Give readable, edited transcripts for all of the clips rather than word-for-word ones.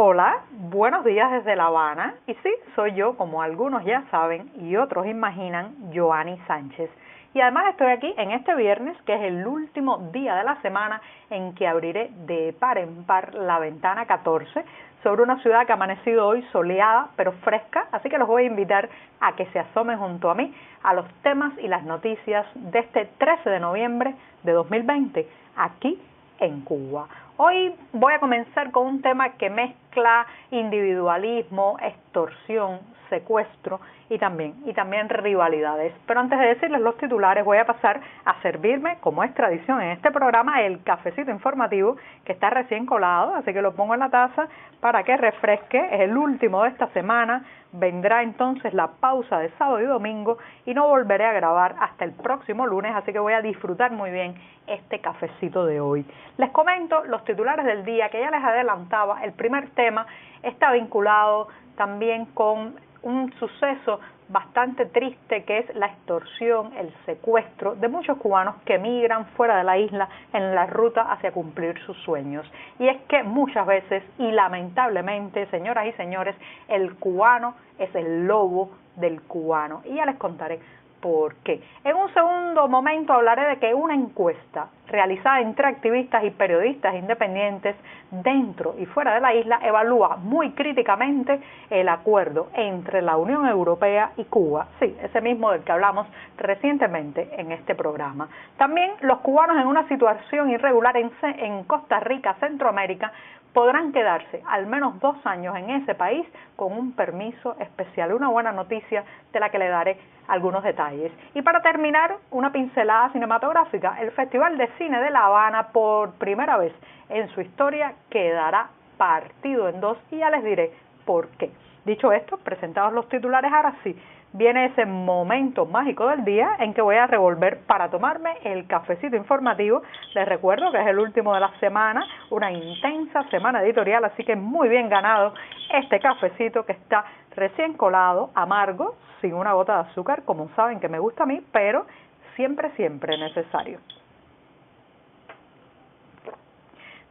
Hola, buenos días desde La Habana. Y sí, soy yo, como algunos ya saben y otros imaginan, Joanny Sánchez. Y además estoy aquí en este viernes, que es el último día de la semana en que abriré de par en par la ventana 14 sobre una ciudad que ha amanecido hoy soleada pero fresca, así que los voy a invitar a que se asomen junto a mí a los temas y las noticias de este 13 de noviembre de 2020, aquí en Cuba. Hoy voy a comenzar con un tema que mezcla individualismo, extorsión, secuestro y también rivalidades. Pero antes de decirles los titulares, voy a pasar a servirme, como es tradición en este programa, el cafecito informativo que está recién colado, así que lo pongo en la taza para que refresque. Es el último de esta semana, vendrá entonces la pausa de sábado y domingo y no volveré a grabar hasta el próximo lunes, así que voy a disfrutar muy bien este cafecito de hoy. Les comento los titulares del día que ya les adelantaba. El primer tema está vinculado también con un suceso bastante triste, que es la extorsión, el secuestro de muchos cubanos que emigran fuera de la isla en la ruta hacia cumplir sus sueños. Y es que muchas veces, y lamentablemente, señoras y señores, el cubano es el lobo del cubano. Y ya les contaré por qué. En un segundo momento hablaré de que una encuesta realizada entre activistas y periodistas independientes dentro y fuera de la isla evalúa muy críticamente el acuerdo entre la Unión Europea y Cuba, sí, ese mismo del que hablamos recientemente en este programa. También los cubanos en una situación irregular en Costa Rica, Centroamérica, podrán quedarse al menos 2 años en ese país con un permiso especial. Una buena noticia de la que le daré algunos detalles. Y para terminar, una pincelada cinematográfica. El Festival de Cine de La Habana, por primera vez en su historia, quedará partido en 2 y ya les diré por qué. Dicho esto, presentados los titulares, ahora sí, viene ese momento mágico del día en que voy a revolver para tomarme el cafecito informativo. Les recuerdo que es el último de la semana, una intensa semana editorial, así que muy bien ganado este cafecito que está recién colado, amargo, sin una gota de azúcar, como saben que me gusta a mí, pero siempre necesario.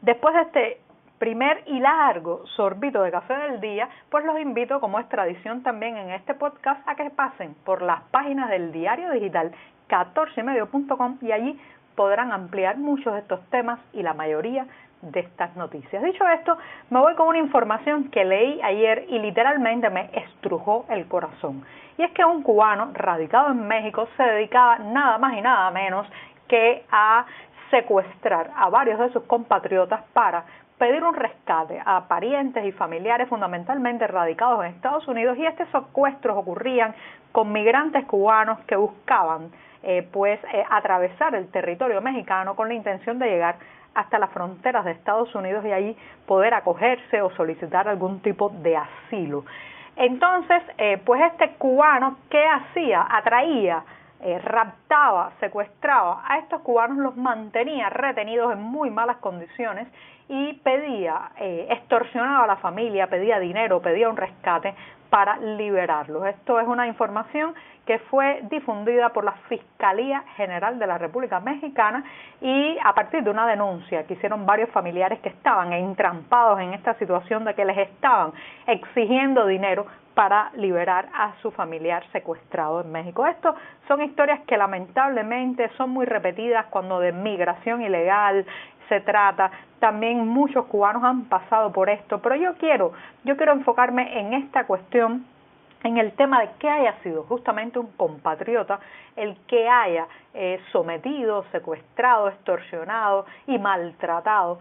Después de este primer y largo sorbito de café del día, pues los invito, como es tradición también en este podcast, a que pasen por las páginas del diario digital 14ymedio.com y allí podrán ampliar muchos de estos temas y la mayoría de estas noticias. Dicho esto, me voy con una información que leí ayer y literalmente me estrujó el corazón. Y es que un cubano radicado en México se dedicaba nada más y nada menos que a secuestrar a varios de sus compatriotas para pedir un rescate a parientes y familiares fundamentalmente radicados en Estados Unidos, y estos secuestros ocurrían con migrantes cubanos que buscaban atravesar el territorio mexicano con la intención de llegar hasta las fronteras de Estados Unidos y allí poder acogerse o solicitar algún tipo de asilo. Entonces, pues este cubano, ¿qué hacía? Atraía, raptaba, secuestraba a estos cubanos, los mantenía retenidos en muy malas condiciones y pedía, extorsionaba a la familia, pedía dinero, pedía un rescate para liberarlos. Esto es una información que fue difundida por la Fiscalía General de la República Mexicana y a partir de una denuncia que hicieron varios familiares que estaban entrampados en esta situación de que les estaban exigiendo dinero para liberar a su familiar secuestrado en México. Esto son historias que lamentablemente son muy repetidas cuando de migración ilegal se trata. También muchos cubanos han pasado por esto, pero yo quiero enfocarme en esta cuestión, en el tema de que haya sido justamente un compatriota el que haya sometido, secuestrado, extorsionado y maltratado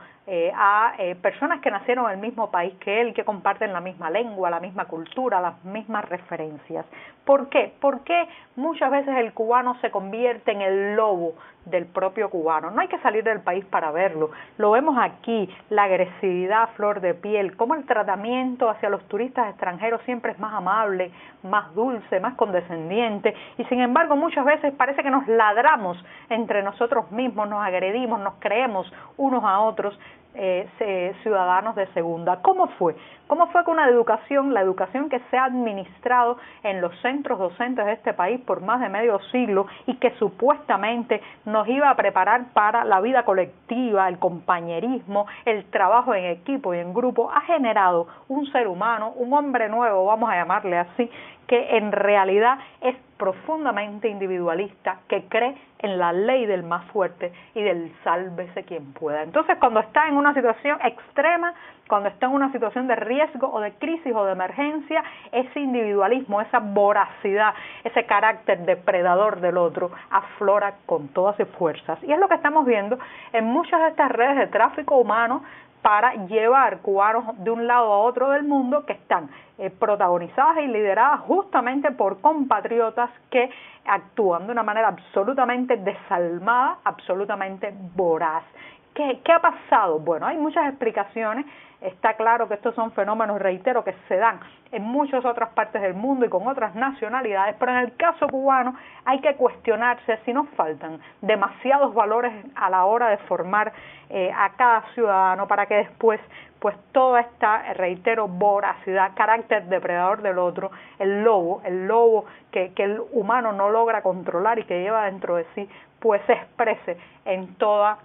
a personas que nacieron en el mismo país que él, que comparten la misma lengua, la misma cultura, las mismas referencias. ¿Por qué? Porque muchas veces el cubano se convierte en el lobo del propio cubano. No hay que salir del país para verlo. Lo vemos aquí, la agresividad a flor de piel, cómo el tratamiento hacia los turistas extranjeros siempre es más amable, más dulce, más condescendiente, y sin embargo muchas veces parece que nos ladramos entre nosotros mismos, nos agredimos, nos creemos unos a otros. ciudadanos de segunda. ¿Cómo fue? ¿Cómo fue que la educación que se ha administrado en los centros docentes de este país por más de medio siglo y que supuestamente nos iba a preparar para la vida colectiva, el compañerismo, el trabajo en equipo y en grupo, ha generado un ser humano, un hombre nuevo, vamos a llamarle así, que en realidad es profundamente individualista, que cree en la ley del más fuerte y del sálvese quien pueda? Entonces, cuando está en una situación extrema, cuando está en una situación de riesgo o de crisis o de emergencia, ese individualismo, esa voracidad, ese carácter depredador del otro aflora con todas sus fuerzas. Y es lo que estamos viendo en muchas de estas redes de tráfico humano para llevar cubanos de un lado a otro del mundo, que están protagonizadas y lideradas justamente por compatriotas que actúan de una manera absolutamente desalmada, absolutamente voraz. ¿Qué ha pasado? Bueno, hay muchas explicaciones. Está claro que estos son fenómenos, reitero, que se dan en muchas otras partes del mundo y con otras nacionalidades, pero en el caso cubano hay que cuestionarse si nos faltan demasiados valores a la hora de formar a cada ciudadano para que después, pues toda esta, reitero, voracidad, carácter depredador del otro, el lobo que el humano no logra controlar y que lleva dentro de sí, pues se exprese en toda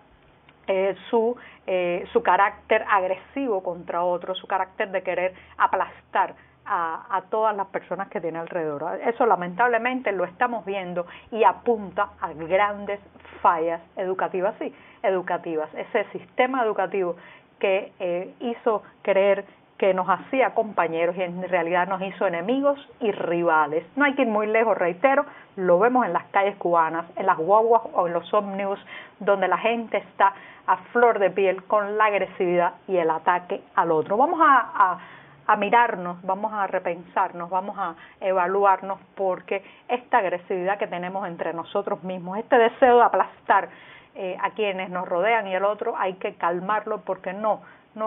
su carácter agresivo contra otros, su carácter de querer aplastar a todas las personas que tiene alrededor. Eso lamentablemente lo estamos viendo y apunta a grandes fallas educativas, sí, educativas. Ese sistema educativo que hizo creer que nos hacía compañeros y en realidad nos hizo enemigos y rivales. No hay que ir muy lejos, reitero, lo vemos en las calles cubanas, en las guaguas o en los ómnibus, donde la gente está a flor de piel con la agresividad y el ataque al otro. Vamos a mirarnos, vamos a repensarnos, vamos a evaluarnos, porque esta agresividad que tenemos entre nosotros mismos, este deseo de aplastar a quienes nos rodean y el otro, hay que calmarlo, porque no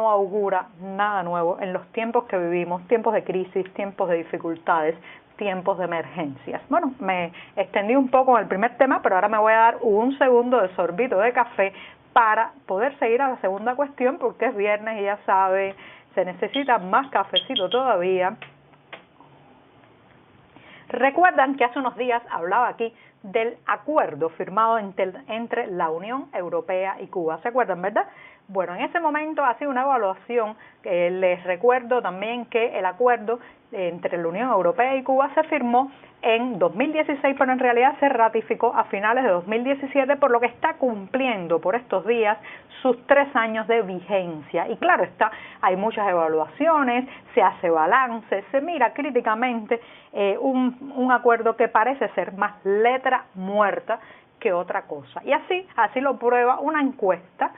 augura nada nuevo en los tiempos que vivimos, tiempos de crisis, tiempos de dificultades, tiempos de emergencias. Bueno, me extendí un poco en el primer tema, pero ahora me voy a dar un segundo de sorbito de café para poder seguir a la segunda cuestión, porque es viernes y ya sabe, se necesita más cafecito todavía. Recuerdan que hace unos días hablaba aquí del acuerdo firmado entre la Unión Europea y Cuba. ¿Se acuerdan, verdad? Bueno, en ese momento ha sido una evaluación. Les recuerdo también que el acuerdo entre la Unión Europea y Cuba se firmó en 2016, pero en realidad se ratificó a finales de 2017, por lo que está cumpliendo por estos días sus 3 años de vigencia. Y claro está, hay muchas evaluaciones, se hace balance, se mira críticamente un acuerdo que parece ser más letra muerta que otra cosa. Y así lo prueba una encuesta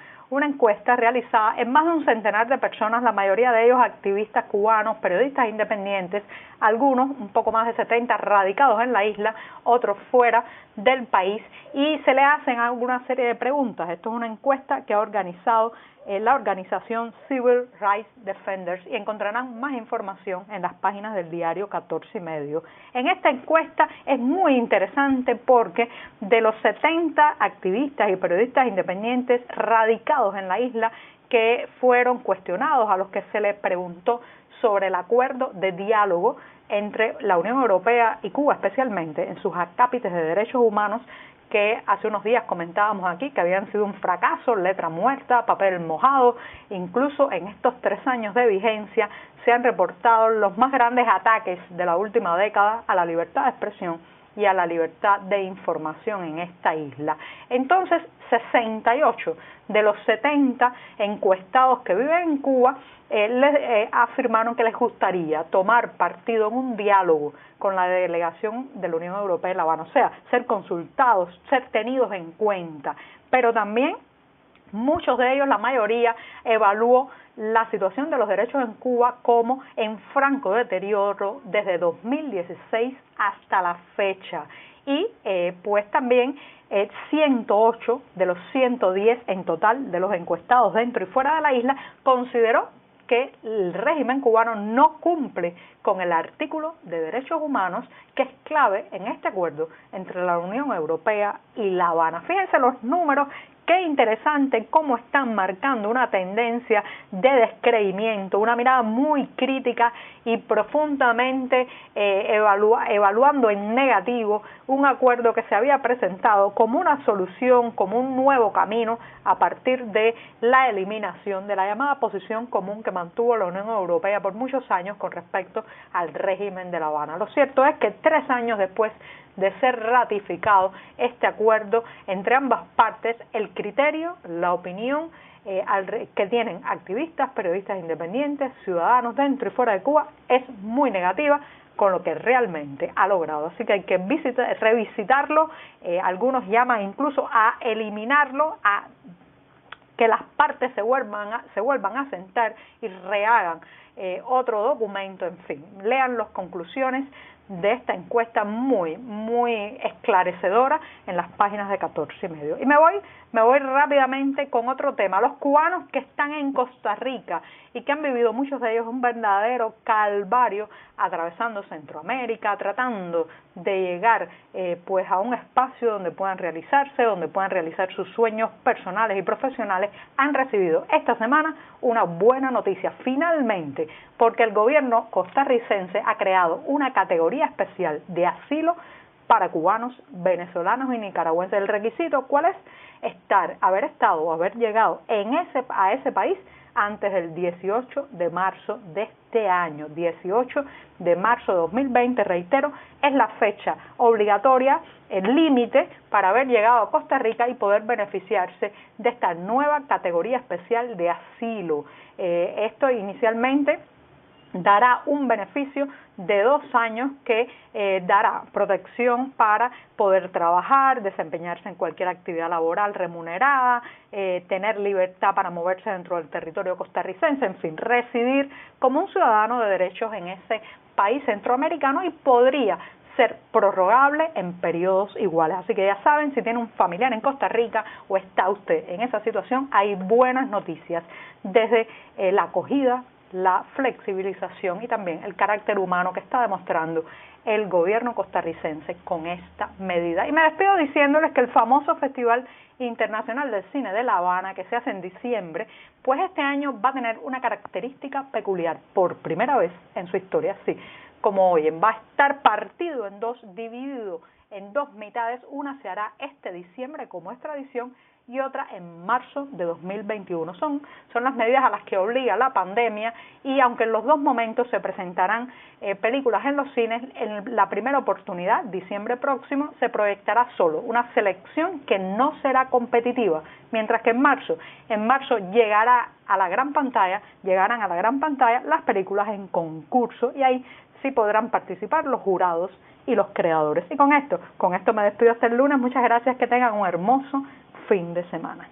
realizada en más de un centenar de personas, la mayoría de ellos activistas cubanos, periodistas independientes, algunos, un poco más de 70, radicados en la isla, otros fuera del país, y se le hacen alguna serie de preguntas. Esto es una encuesta que ha organizado la organización Civil Rights Defenders, y encontrarán más información en las páginas del diario 14 y medio. En esta encuesta es muy interesante porque de los 70 activistas y periodistas independientes radicados en la isla que fueron cuestionados, a los que se les preguntó sobre el acuerdo de diálogo entre la Unión Europea y Cuba, especialmente en sus acápites de derechos humanos, que hace unos días comentábamos aquí que habían sido un fracaso, letra muerta, papel mojado. Incluso en estos 3 años de vigencia se han reportado los más grandes ataques de la última década a la libertad de expresión y a la libertad de información en esta isla. Entonces, 68 de los 70 encuestados que viven en Cuba afirmaron que les gustaría tomar partido en un diálogo con la delegación de la Unión Europea en La Habana, o sea, ser consultados, ser tenidos en cuenta, pero también muchos de ellos, la mayoría, evaluó la situación de los derechos en Cuba como en franco deterioro desde 2016 hasta la fecha. Y pues también 108 de los 110 en total de los encuestados dentro y fuera de la isla consideró que el régimen cubano no cumple con el artículo de derechos humanos, que es clave en este acuerdo entre la Unión Europea y La Habana. Fíjense los números qué interesante cómo están marcando una tendencia de descreimiento, una mirada muy crítica y profundamente evaluando en negativo un acuerdo que se había presentado como una solución, como un nuevo camino a partir de la eliminación de la llamada posición común que mantuvo la Unión Europea por muchos años con respecto al régimen de La Habana. Lo cierto es que 3 años después de ser ratificado este acuerdo entre ambas partes, el criterio, la opinión que tienen activistas, periodistas independientes, ciudadanos dentro y fuera de Cuba es muy negativa con lo que realmente ha logrado. Así que hay que revisitarlo, algunos llaman incluso a eliminarlo, a que las partes se vuelvan a sentar y rehagan otro documento, en fin, lean las conclusiones de esta encuesta muy esclarecedora en las páginas de 14 y medio. Y me voy rápidamente con otro tema. Los cubanos que están en Costa Rica y que han vivido muchos de ellos un verdadero calvario atravesando Centroamérica, tratando de llegar pues a un espacio donde puedan realizarse, donde puedan realizar sus sueños personales y profesionales, han recibido esta semana una buena noticia, finalmente, porque el gobierno costarricense ha creado una categoría especial de asilo para cubanos, venezolanos y nicaragüenses. El requisito, ¿cuál es? Haber estado o haber llegado a ese país antes del 18 de marzo de este año. 18 de marzo de 2020, reitero, es la fecha obligatoria, el límite para haber llegado a Costa Rica y poder beneficiarse de esta nueva categoría especial de asilo. Esto inicialmente dará un beneficio de 2 años que dará protección para poder trabajar, desempeñarse en cualquier actividad laboral remunerada, tener libertad para moverse dentro del territorio costarricense, en fin, residir como un ciudadano de derechos en ese país centroamericano y podría ser prorrogable en periodos iguales. Así que ya saben, si tiene un familiar en Costa Rica o está usted en esa situación, hay buenas noticias desde la acogida, la flexibilización y también el carácter humano que está demostrando el gobierno costarricense con esta medida. Y me despido diciéndoles que el famoso Festival Internacional del Cine de La Habana, que se hace en diciembre, pues este año va a tener una característica peculiar, por primera vez en su historia, sí, como oyen, va a estar partido en dos, dividido en 2 mitades, una se hará este diciembre como es tradición y otra en marzo de 2021. Son las medidas a las que obliga la pandemia y aunque en los 2 momentos se presentarán películas en los cines, en la primera oportunidad, diciembre próximo, se proyectará solo una selección que no será competitiva, mientras que en marzo llegarán a la gran pantalla las películas en concurso y ahí sí podrán participar los jurados y los creadores. Y con esto me despido hasta el lunes. Muchas gracias, que tengan un hermoso fin de semana.